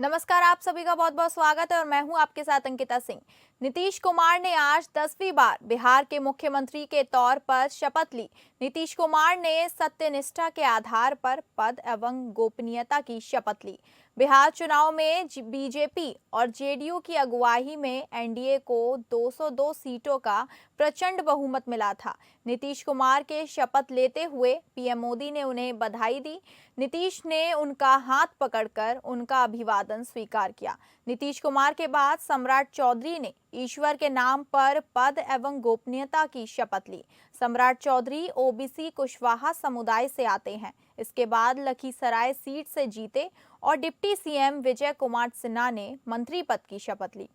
नमस्कार, आप सभी का बहुत बहुत स्वागत है और मैं हूं आपके साथ अंकिता सिंह। नीतीश कुमार ने आज 10वीं बार बिहार के मुख्यमंत्री के तौर पर शपथ ली। नीतीश कुमार ने सत्यनिष्ठा के आधार पर पद एवं गोपनीयता की शपथ ली। बिहार चुनाव में बीजेपी और जेडीयू की अगुवाई में एनडीए को 202 सीटों का प्रचंड बहुमत मिला था। नीतीश कुमार के शपथ लेते हुए पीएम मोदी ने उन्हें बधाई दी। नीतीश ने उनका हाथ पकड़कर उनका अभिवादन स्वीकार किया। नीतीश कुमार के बाद सम्राट चौधरी ने ईश्वर के नाम पर पद एवं गोपनीयता की शपथ ली। सम्राट चौधरी ओबीसी कुशवाहा समुदाय से आते हैं। इसके बाद लखीसराय सीट से जीते और डिप्टी सीएम विजय कुमार सिन्हा ने मंत्री पद की शपथ ली।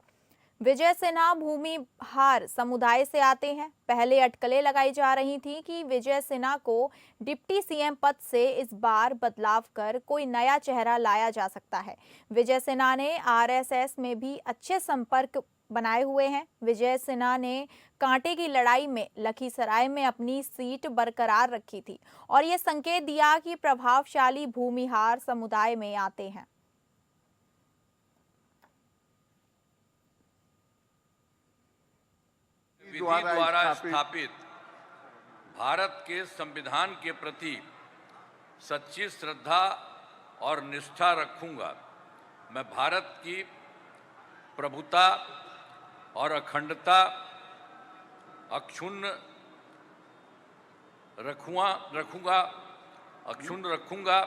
विजय सिन्हा भूमिहार समुदाय से आते हैं। पहले अटकलें लगाई जा रही थी कि विजय सिन्हा को डिप्टी सीएम पद से इस बार बदलाव कर कोई नया चेहरा लाया जा सकता है। विजय सिन्हा ने आरएसएस में भी अच्छे संपर्क बनाए हुए हैं। विजय सिन्हा ने कांटे की लड़ाई में लखीसराय में अपनी सीट बरकरार रखी थी और ये संकेत दिया कि प्रभावशाली भूमिहार समुदाय में आते हैं। विधि द्वारा स्थापित भारत के संविधान के प्रति सच्ची श्रद्धा और निष्ठा रखूंगा। मैं भारत की प्रभुता और अखंडता अक्षुण्ण रखूंगा।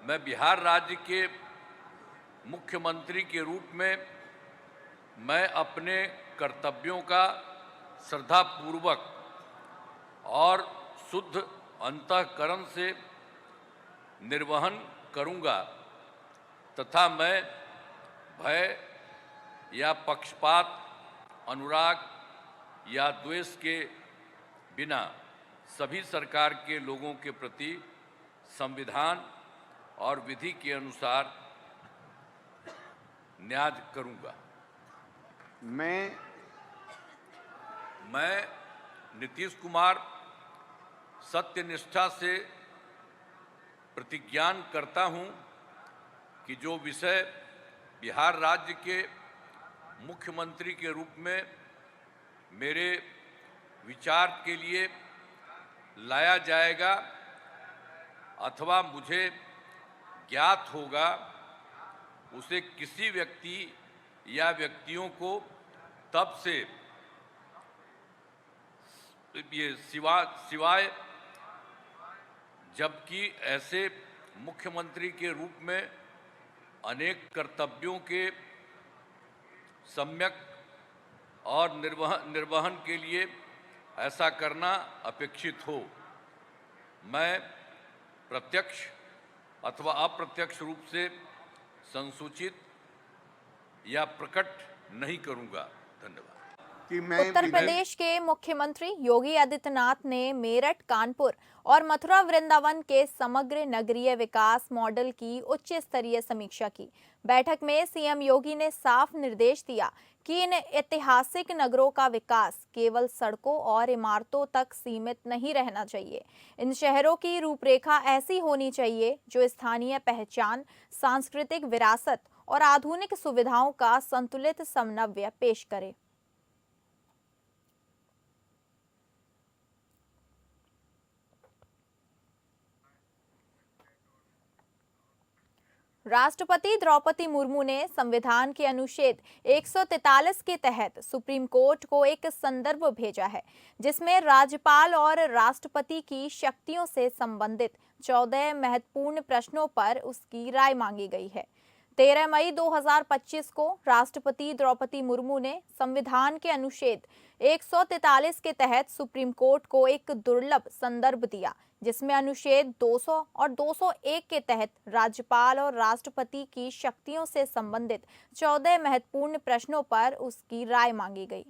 मैं बिहार राज्य के मुख्यमंत्री के रूप में मैं अपने कर्तव्यों का श्रद्धापूर्वक और शुद्ध अंतःकरण से निर्वहन करूंगा तथा मैं भय या पक्षपात, अनुराग या द्वेष के बिना सभी सरकार के लोगों के प्रति संविधान और विधि के अनुसार न्याय करूंगा। मैं नीतीश कुमार सत्यनिष्ठा से प्रतिज्ञान करता हूं कि जो विषय बिहार राज्य के मुख्यमंत्री के रूप में मेरे विचार के लिए लाया जाएगा अथवा मुझे ज्ञात होगा, उसे किसी व्यक्ति या व्यक्तियों को तब से सिवाय जबकि ऐसे मुख्यमंत्री के रूप में अनेक कर्तव्यों के सम्यक और निर्वहन के लिए ऐसा करना अपेक्षित हो, मैं प्रत्यक्ष अथवा अप्रत्यक्ष रूप से संसूचित या प्रकट नहीं करूंगा। धन्यवाद। उत्तर प्रदेश के मुख्यमंत्री योगी आदित्यनाथ ने मेरठ, कानपुर और मथुरा वृंदावन के समग्र नगरीय विकास मॉडल की उच्च स्तरीय समीक्षा की। बैठक में सीएम योगी ने साफ निर्देश दिया कि इन ऐतिहासिक नगरों का विकास केवल सड़कों और इमारतों तक सीमित नहीं रहना चाहिए। इन शहरों की रूपरेखा ऐसी होनी चाहिए जो स्थानीय पहचान, सांस्कृतिक विरासत और आधुनिक सुविधाओं का संतुलित समन्वय पेश करे। राष्ट्रपति द्रौपदी मुर्मू ने संविधान के अनुच्छेद 143 के तहत सुप्रीम कोर्ट को एक संदर्भ भेजा है, जिसमें राज्यपाल और राष्ट्रपति की शक्तियों से संबंधित 14 महत्वपूर्ण प्रश्नों पर उसकी राय मांगी गई है। 13 मई 2025 को राष्ट्रपति द्रौपदी मुर्मू ने संविधान के अनुच्छेद 143 के तहत सुप्रीम कोर्ट को एक दुर्लभ संदर्भ दिया, जिसमें अनुच्छेद 200 और 201 के तहत राज्यपाल और राष्ट्रपति की शक्तियों से संबंधित 14 महत्वपूर्ण प्रश्नों पर उसकी राय मांगी गई।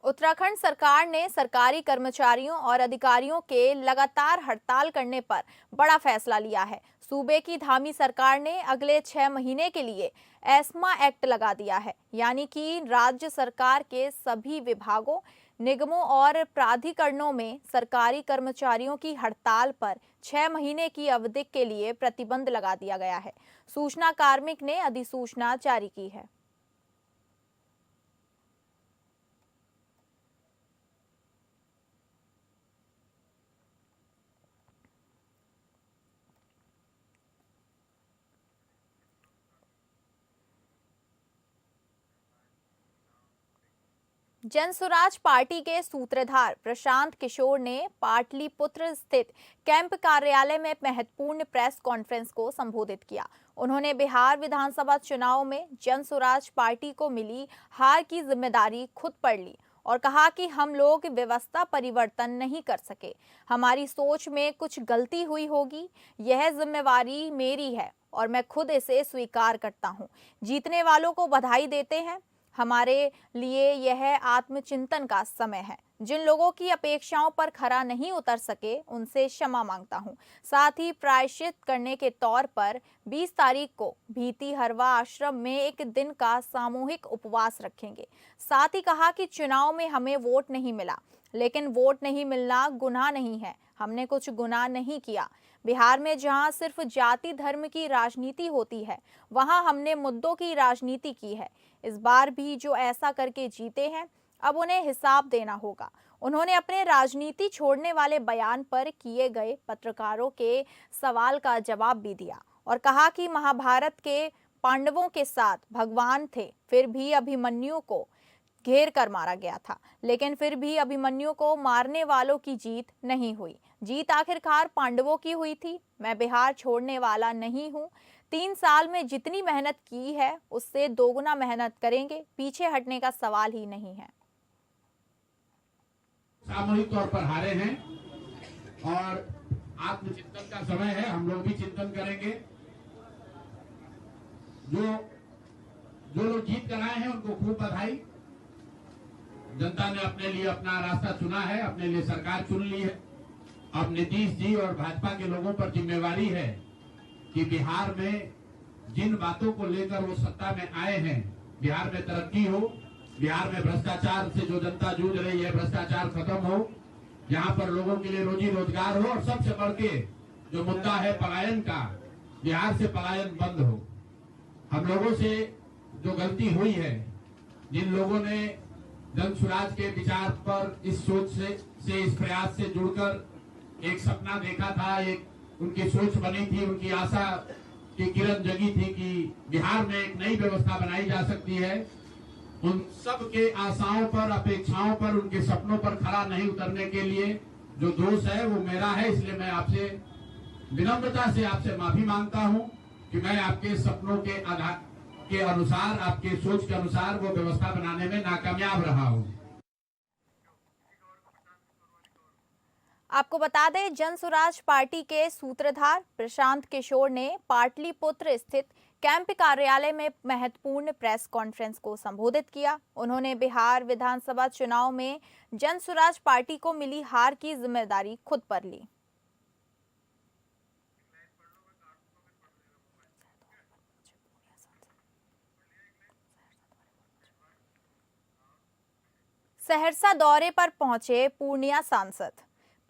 उत्तराखंड सरकार ने सरकारी कर्मचारियों और अधिकारियों के लगातार हड़ताल करने पर बड़ा फैसला लिया है। सूबे की धामी सरकार ने अगले 6 महीने के लिए एस्मा एक्ट लगा दिया है, यानी कि राज्य सरकार के सभी विभागों, निगमों और प्राधिकरणों में सरकारी कर्मचारियों की हड़ताल पर 6 महीने की अवधि के लिए प्रतिबंध लगा दिया गया है। सूचना कार्मिक ने अधिसूचना जारी की है। जनसुराज पार्टी के सूत्रधार प्रशांत किशोर ने पाटलिपुत्र स्थित कैंप कार्यालय में महत्वपूर्ण प्रेस कॉन्फ्रेंस को संबोधित किया। उन्होंने बिहार विधानसभा चुनाव में जनसुराज पार्टी को मिली हार की जिम्मेदारी खुद पर ली और कहा कि हम लोग व्यवस्था परिवर्तन नहीं कर सके। हमारी सोच में कुछ गलती हुई होगी, यह जिम्मेवारी मेरी है और मैं खुद इसे स्वीकार करता हूं। जीतने वालों को बधाई देते हैं। हमारे लिए यह आत्मचिंतन का समय है। जिन लोगों की अपेक्षाओं पर खरा नहीं उतर सके उनसे क्षमा मांगता हूं। साथ ही प्रायश्चित करने के तौर पर 20 तारीख को भीती हरवा आश्रम में एक दिन का सामूहिक उपवास रखेंगे। साथ ही कहा कि चुनाव में हमें वोट नहीं मिला, लेकिन वोट नहीं मिलना गुनाह नहीं है। हमने कुछ गुनाह नहीं किया। बिहार में जहां सिर्फ जाति धर्म की राजनीति होती है, वहां हमने मुद्दों की राजनीति की है। इस बार भी जो ऐसा करके जीते हैं, अब उन्हें हिसाब देना होगा। उन्होंने अपने राजनीति छोड़ने वाले बयान पर किए गए पत्रकारों के सवाल का जवाब भी दिया और कहा कि महाभारत के पांडवों के साथ भगवान थे, फिर भी अभिमन्यु को घेर कर मारा गया था, लेकिन फिर भी अभिमन्यु को मारने वालों की जीत नहीं हुई। जीत आखिरकार पांडवों की हुई थी। मैं बिहार छोड़ने वाला नहीं हूँ। 3 साल में जितनी मेहनत की है उससे दोगुना मेहनत करेंगे। पीछे हटने का सवाल ही नहीं है। सामूहिक तौर पर हारे हैं और आत्मचिंतन का समय है। हम लोग भी चिंतन करेंगे। जो लोग जीत कर आए हैं उनको खूब बधाई। जनता ने अपने लिए अपना रास्ता चुना है, अपने लिए सरकार चुन ली है। अब नीतीश जी और भाजपा के लोगों पर जिम्मेवारी है कि बिहार में जिन बातों को लेकर वो सत्ता में आए हैं, बिहार में तरक्की हो, बिहार में भ्रष्टाचार से जो जनता जूझ रही है भ्रष्टाचार खत्म हो, यहाँ पर लोगों के लिए रोजी रोजगार हो और सबसे बढ़ के जो मुद्दा है पलायन का, बिहार से पलायन बंद हो। हम लोगों से जो गलती हुई है, जिन लोगों ने जनसुराज के विचार पर इस सोच से इस प्रयास से जुड़कर एक सपना देखा था, एक उनकी सोच बनी थी, उनकी आशा की किरण जगी थी कि बिहार में एक नई व्यवस्था बनाई जा सकती है। उन सब के आशाओं पर, अपेक्षाओं पर, उनके सपनों पर खरा नहीं उतरने के लिए जो दोष है वो मेरा है। इसलिए मैं आपसे विनम्रता से आपसे माफी मांगता हूं कि मैं आपके सपनों के आधार के अनुसार, आपके सोच के अनुसार वो व्यवस्था बनाने में नाकामयाब रहा हूं। आपको बता दें, जनसुराज पार्टी के सूत्रधार प्रशांत किशोर ने पाटलिपुत्र स्थित कैंप कार्यालय में महत्वपूर्ण प्रेस कॉन्फ्रेंस को संबोधित किया। उन्होंने बिहार विधानसभा चुनाव में जनसुराज पार्टी को मिली हार की जिम्मेदारी खुद पर ली। सहरसा दौरे पर पहुंचे पूर्णिया सांसद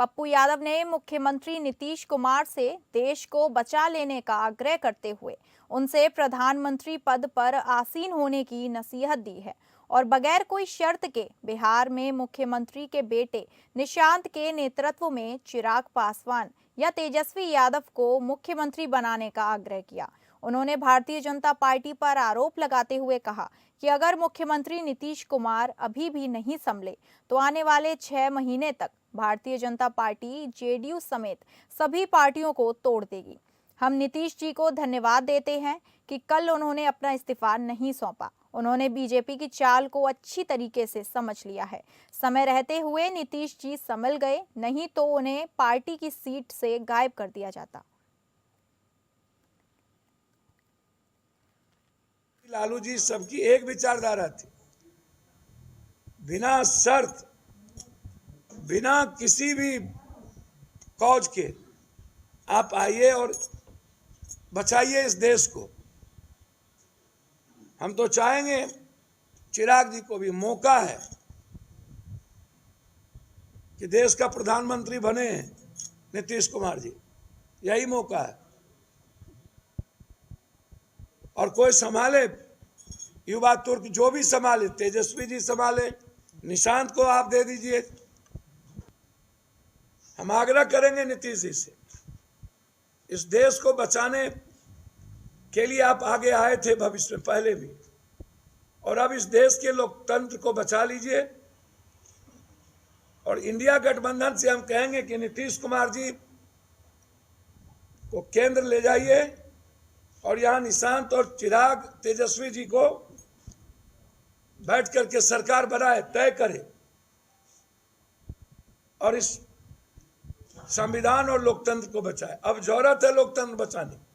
पप्पू यादव ने मुख्यमंत्री नीतीश कुमार से देश को बचा लेने का आग्रह करते हुए उनसे प्रधानमंत्री पद पर आसीन होने की नसीहत दी है और बगैर कोई शर्त के बिहार में मुख्यमंत्री के बेटे निशांत के नेतृत्व में चिराग पासवान या तेजस्वी यादव को मुख्यमंत्री बनाने का आग्रह किया। उन्होंने भारतीय जनता पार्टी पर आरोप लगाते हुए कहा कि अगर मुख्यमंत्री नीतीश कुमार अभी भी नहीं संभले तो आने वाले 6 महीने तक भारतीय जनता पार्टी जेडीयू समेत सभी पार्टियों को तोड़ देगी। हम नीतीश जी को धन्यवाद देते हैं कि कल उन्होंने अपना इस्तीफा नहीं सौंपा। उन्होंने बीजेपी की चाल को अच्छी तरीके से समझ लिया है। समय रहते हुए नीतीश जी संभल गए, नहीं तो उन्हें पार्टी की सीट से गायब कर दिया जाता। लालू जी सबकी एक विचारधारा थी, बिना शर्त, बिना किसी भी कौज के आप आइए और बचाइए इस देश को। हम तो चाहेंगे चिराग जी को भी मौका है, कि देश का प्रधानमंत्री बने नीतीश कुमार जी, यही मौका है। और कोई संभाले, युवा तुर्क जो भी संभाले, तेजस्वी जी संभाले, निशांत को आप दे दीजिए। हम आग्रह करेंगे नीतीश जी से, इस देश को बचाने के लिए आप आगे आए थे भविष्य में पहले भी, और अब इस देश के लोकतंत्र को बचा लीजिए। और इंडिया गठबंधन से हम कहेंगे कि नीतीश कुमार जी को केंद्र ले जाइए और यहां निशांत और चिराग तेजस्वी जी को बैठ करके सरकार बनाए, तय करे और इस संविधान और लोकतंत्र को बचाए। अब जरूरत है लोकतंत्र बचाने।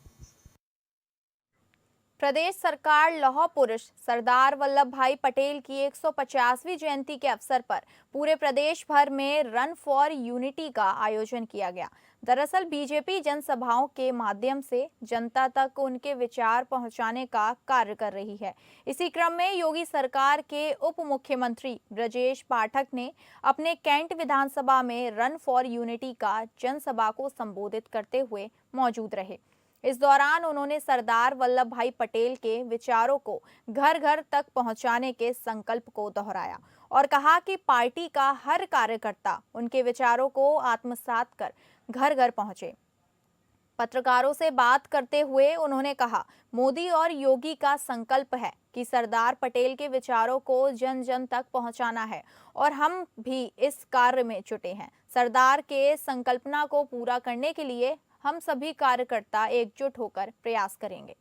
प्रदेश सरकार लौह पुरुष सरदार वल्लभ भाई पटेल की 150वीं जयंती के अवसर पर पूरे प्रदेश भर में रन फॉर यूनिटी का आयोजन किया गया। दरअसल बीजेपी जनसभाओं के माध्यम से जनता तक उनके विचार पहुंचाने का कार्य कर रही है। इसी क्रम में योगी सरकार के उप मुख्यमंत्री ब्रजेश पाठक ने अपने कैंट विधानसभा में रन फॉर यूनिटी का जनसभा को संबोधित करते हुए मौजूद रहे। इस दौरान उन्होंने सरदार वल्लभ भाई पटेल के विचारों को घर घर तक पहुंचाने के संकल्प को दोहराया और कहा कि पार्टी का हर कार्यकर्ता उनके विचारों को आत्मसात कर घर घर पहुंचे। पत्रकारों से बात करते हुए उन्होंने कहा, मोदी और योगी का संकल्प है कि सरदार पटेल के विचारों को जन जन तक पहुंचाना है और हम भी इस कार्य में जुटे हैं। सरदार के संकल्पना को पूरा करने के लिए हम सभी कार्यकर्ता एकजुट होकर प्रयास करेंगे।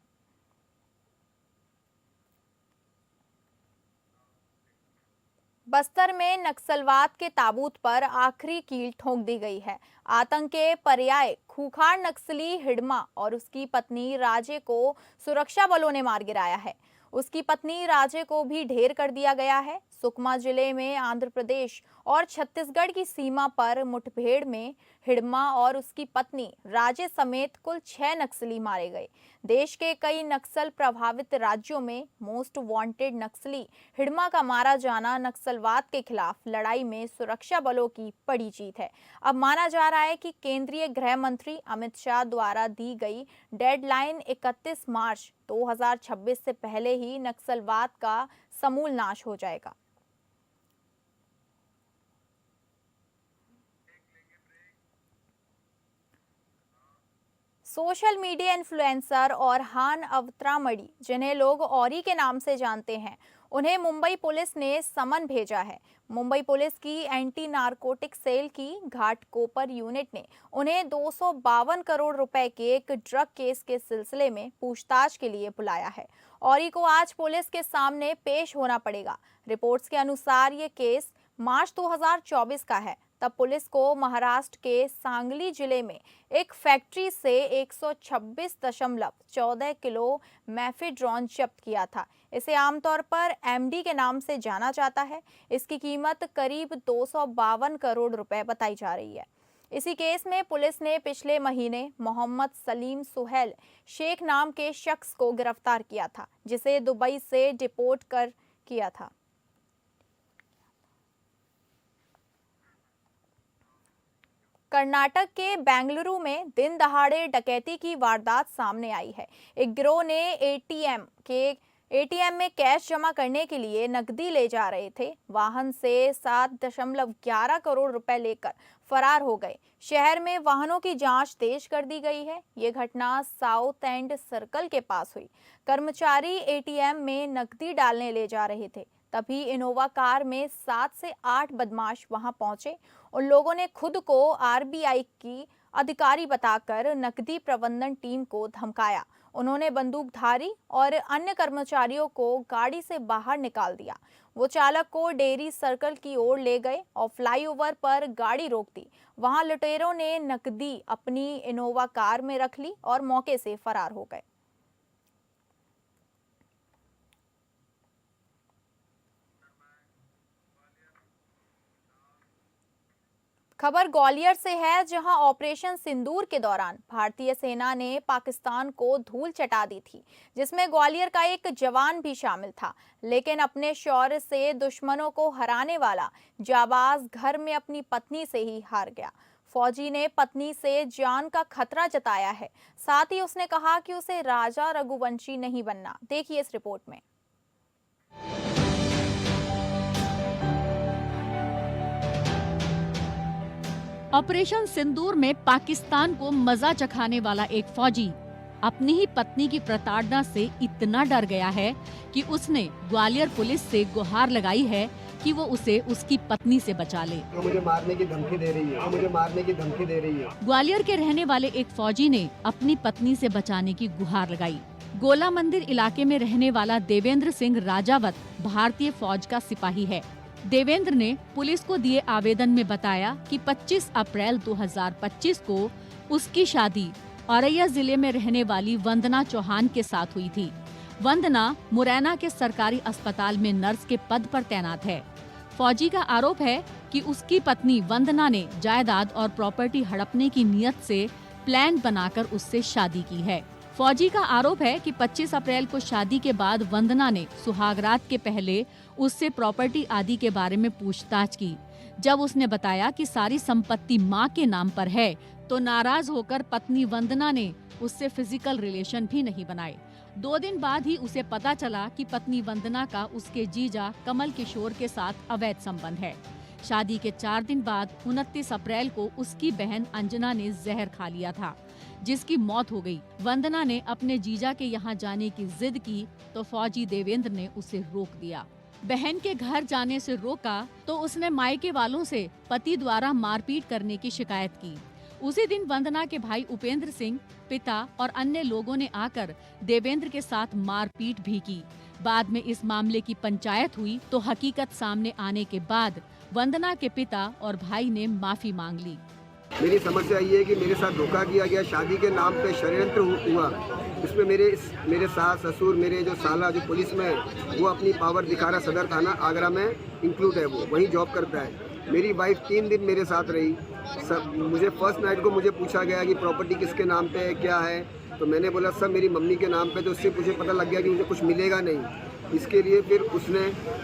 बस्तर में नक्सलवाद के ताबूत पर आखिरी कील ठोक दी गई है। आतंक के पर्याय खूंखार नक्सली हिडमा और उसकी पत्नी राजे को सुरक्षा बलों ने मार गिराया है। उसकी पत्नी राजे को भी ढेर कर दिया गया है। सुकमा जिले में आंध्र प्रदेश और छत्तीसगढ़ की सीमा पर मुठभेड़ में हिडमा और उसकी पत्नी राजे समेत कुल 6 नक्सली मारे गए। देश के कई नक्सल प्रभावित राज्यों में मोस्ट वांटेड नक्सली हिडमा का मारा जाना नक्सलवाद के खिलाफ लड़ाई में सुरक्षा बलों की बड़ी जीत है। अब माना जा रहा है कि केंद्रीय गृह मंत्री अमित शाह द्वारा दी गई डेडलाइन 31 मार्च 2026 से पहले ही नक्सलवाद का समूल नाश हो जाएगा। सोशल मीडिया इन्फ्लुएंसर और हान अवत्रामड़ी, जिन्हें लोग औरी के नाम से जानते हैं, उन्हें मुंबई पुलिस ने समन भेजा है। मुंबई पुलिस की एंटी नारकोटिक सेल की घाटकोपर यूनिट ने उन्हें 252 करोड़ रुपए के एक ड्रग केस के सिलसिले में पूछताछ के लिए बुलाया है। औरी को आज पुलिस के सामने पेश होना पड़ेगा। रिपोर्ट्स के अनुसार ये केस मार्च 2024 का है। तब पुलिस को महाराष्ट्र के सांगली जिले में एक फैक्ट्री से 126.14 किलो मैफेड्रॉन जब्त किया था। इसे आमतौर पर एमडी के नाम से जाना जाता है। इसकी कीमत करीब 252 करोड़ रुपए बताई जा रही है। इसी केस में पुलिस ने पिछले महीने मोहम्मद सलीम सुहेल शेख नाम के शख्स को गिरफ्तार किया था, जिसे दुबई से डिपोर्ट कर किया था। कर्नाटक के बेंगलुरु में दिन दहाड़े डकैती की वारदात सामने आई है। एक गिरोह ने एटीएम में कैश जमा करने के लिए नकदी ले जा रहे थे। वाहन से 7.11 करोड़ रुपए लेकर फरार हो गए। शहर में वाहनों की जांच तेज कर दी गई है। ये घटना साउथ एंड सर्कल के पास हुई। कर्मचारी एटीएम में नकदी डालने ले जा रहे थे, तभी इनोवा कार में 7 से 8 बदमाश वहां पहुंचे। उन लोगों ने खुद को आरबीआई की अधिकारी बताकर नकदी प्रबंधन टीम को धमकाया। उन्होंने बंदूकधारी और अन्य कर्मचारियों को गाड़ी से बाहर निकाल दिया। वो चालक को डेयरी सर्कल की ओर ले गए और फ्लाईओवर पर गाड़ी रोक दी। वहां लुटेरों ने नकदी अपनी इनोवा कार में रख ली और मौके से फरार हो गए। खबर ग्वालियर से है, जहां ऑपरेशन सिंदूर के दौरान भारतीय सेना ने पाकिस्तान को धूल चटा दी थी, जिसमें ग्वालियर का एक जवान भी शामिल था। लेकिन अपने शौर्य से दुश्मनों को हराने वाला जाबाज घर में अपनी पत्नी से ही हार गया। फौजी ने पत्नी से जान का खतरा जताया है। साथ ही उसने कहा कि उसे राजा रघुवंशी नहीं बनना। देखिए इस रिपोर्ट में। ऑपरेशन सिंदूर में पाकिस्तान को मजा चखाने वाला एक फौजी अपनी ही पत्नी की प्रताड़ना से इतना डर गया है कि उसने ग्वालियर पुलिस से गुहार लगाई है कि वो उसे उसकी पत्नी से बचा ले। तो मुझे मारने की धमकी दे रही है, मुझे मारने की धमकी दे रही है। ग्वालियर के रहने वाले एक फौजी ने अपनी पत्नी से बचाने की गुहार लगाई। गोला मंदिर इलाके में रहने वाला देवेंद्र सिंह राजावत भारतीय फौज का सिपाही है। देवेंद्र ने पुलिस को दिए आवेदन में बताया कि 25 अप्रैल 2025 को उसकी शादी औरैया जिले में रहने वाली वंदना चौहान के साथ हुई थी। वंदना मुरैना के सरकारी अस्पताल में नर्स के पद पर तैनात है। फौजी का आरोप है कि उसकी पत्नी वंदना ने जायदाद और प्रॉपर्टी हड़पने की नियत से प्लान बनाकर उससे शादी की है। फौजी का आरोप है कि 25 अप्रैल को शादी के बाद वंदना ने सुहागरात के पहले उससे प्रॉपर्टी आदि के बारे में पूछताछ की। जब उसने बताया कि सारी संपत्ति मां के नाम पर है, तो नाराज होकर पत्नी वंदना ने उससे फिजिकल रिलेशन भी नहीं बनाए। 2 दिन बाद ही उसे पता चला कि पत्नी वंदना का उसके जीजा कमल किशोर के साथ अवैध संबंध है। शादी के 4 दिन बाद 29 अप्रैल को उसकी बहन अंजना ने जहर खा लिया था, जिसकी मौत हो गई। वंदना ने अपने जीजा के यहाँ जाने की जिद की तो फौजी देवेंद्र ने उसे रोक दिया। बहन के घर जाने से रोका तो उसने मायके वालों से पति द्वारा मारपीट करने की शिकायत की। उसी दिन वंदना के भाई उपेंद्र सिंह, पिता और अन्य लोगों ने आकर देवेंद्र के साथ मारपीट भी की। बाद में इस मामले की पंचायत हुई तो हकीकत सामने आने के बाद वंदना के पिता और भाई ने माफी मांग ली। मेरी समस्या ये है कि मेरे साथ धोखा किया गया, शादी के नाम पे षड्यंत्र हुआ। इसमें मेरे सास ससुर, मेरे जो साला जो पुलिस में है, वो अपनी पावर दिखा रहा। सदर थाना आगरा में इंक्लूड है, वो वहीं जॉब करता है। मेरी वाइफ 3 दिन मेरे साथ रही। मुझे फर्स्ट नाइट को मुझे पूछा गया कि प्रॉपर्टी किसके नाम पे है, क्या है, तो मैंने बोला सब मेरी मम्मी के नाम पे। तो उससे मुझे पता लग गया कि मुझे कुछ मिलेगा नहीं। इसके लिए फिर उसने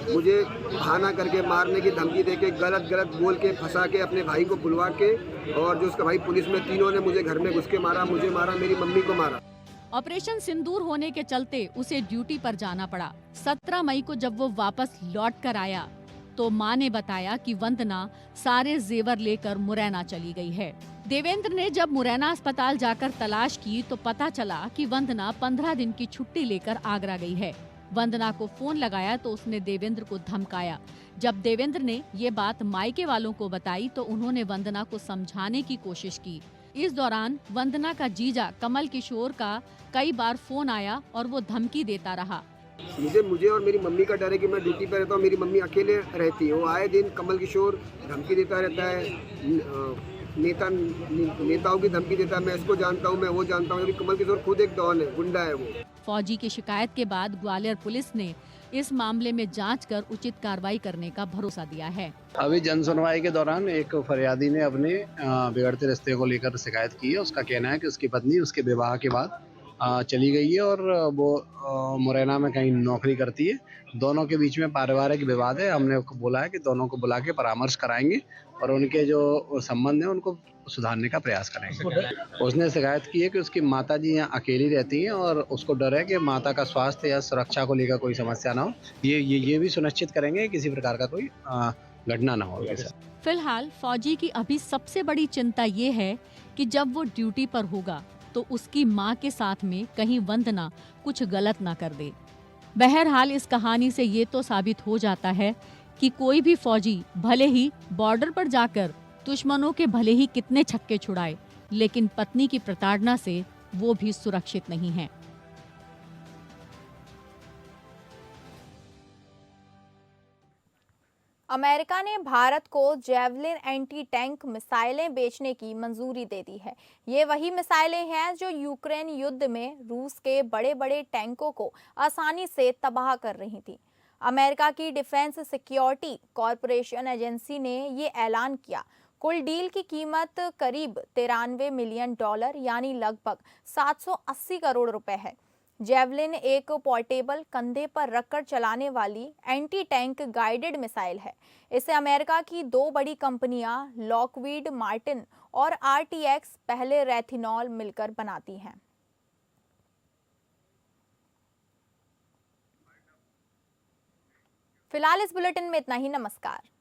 मुझे बहाना करके मारने की धमकी देके गलत बोल के फंसा के अपने भाई को बुलवा के, और जो उसका भाई पुलिस में, तीनों ने मुझे घर में घुस के मारा, मुझे मारा, मेरी मम्मी को मारा। ऑपरेशन सिंदूर होने के चलते उसे ड्यूटी पर जाना पड़ा। 17 मई को जब वो वापस लौट कर आया तो मां ने बताया कि वंदना सारे जेवर लेकर मुरैना चली गई है। देवेंद्र ने जब मुरैना अस्पताल जाकर तलाश की तो पता चला कि वंदना 15 दिन की छुट्टी लेकर आगरा गई है। वंदना को फोन लगाया तो उसने देवेंद्र को धमकाया। जब देवेंद्र ने ये बात मायके वालों को बताई तो उन्होंने वंदना को समझाने की कोशिश की। इस दौरान वंदना का जीजा कमल किशोर का कई बार फोन आया और वो धमकी देता रहा। मुझे और मेरी मम्मी का डर है कि मैं ड्यूटी पर रहता हूँ, मेरी मम्मी अकेले रहती है। वो आए दिन कमल किशोर धमकी देता रहता है, नेताओं की धमकी देता है। मैं इसको जानता हूँ, मैं वो जानता हूँ। कमल किशोर खुद एक डॉन है, गुंडा है वो। फौजी की शिकायत के बाद ग्वालियर पुलिस ने इस मामले में जांच कर उचित कार्रवाई करने का भरोसा दिया है। अभी जन सुनवाई के दौरान एक फरियादी ने अपने बिगड़ते रिश्ते को लेकर शिकायत की है। उसका कहना है कि उसकी पत्नी उसके विवाह के बाद चली गई है और वो मुरैना में कहीं नौकरी करती है। दोनों के बीच में पारिवारिक विवाद है। हमने बोला है कि दोनों को बुला के परामर्श कराएंगे और उनके जो संबंध है उनको सुधारने का प्रयास करेंगे। उसने शिकायत की है कि उसकी माता जी यहाँ अकेली रहती हैं और उसको डर है कि माता का स्वास्थ्य या सुरक्षा को लेकर कोई समस्या ना हो। ये भी सुनिश्चित करेंगे किसी प्रकार का कोई घटना ना हो। फिलहाल फौजी की अभी सबसे बड़ी चिंता ये है कि जब वो ड्यूटी पर होगा तो उसकी मां के साथ में कहीं वंदना कुछ गलत ना कर दे। बहरहाल इस कहानी से ये तो साबित हो जाता है कि कोई भी फौजी भले ही बॉर्डर पर जाकर दुश्मनों के भले ही कितने छक्के छुड़ाए, लेकिन पत्नी की प्रताड़ना से वो भी सुरक्षित नहीं है। अमेरिका ने भारत को जेवलिन एंटी टैंक मिसाइलें बेचने की मंजूरी दे दी है। ये वही मिसाइलें हैं जो यूक्रेन युद्ध में रूस के बड़े बड़े टैंकों को आसानी से तबाह कर रही थी। अमेरिका की डिफेंस सिक्योरिटी कॉरपोरेशन एजेंसी ने ये ऐलान किया। कुल डील की कीमत करीब $93 मिलियन यानी लगभग 780 करोड़ रुपए है। जेवलिन एक पोर्टेबल कंधे पर रखकर चलाने वाली एंटी टैंक गाइडेड मिसाइल है। इसे अमेरिका की 2 बड़ी कंपनियां लॉकहीड मार्टिन और RTX पहले रेथिनॉल मिलकर बनाती हैं। फिलहाल इस बुलेटिन में इतना ही। नमस्कार।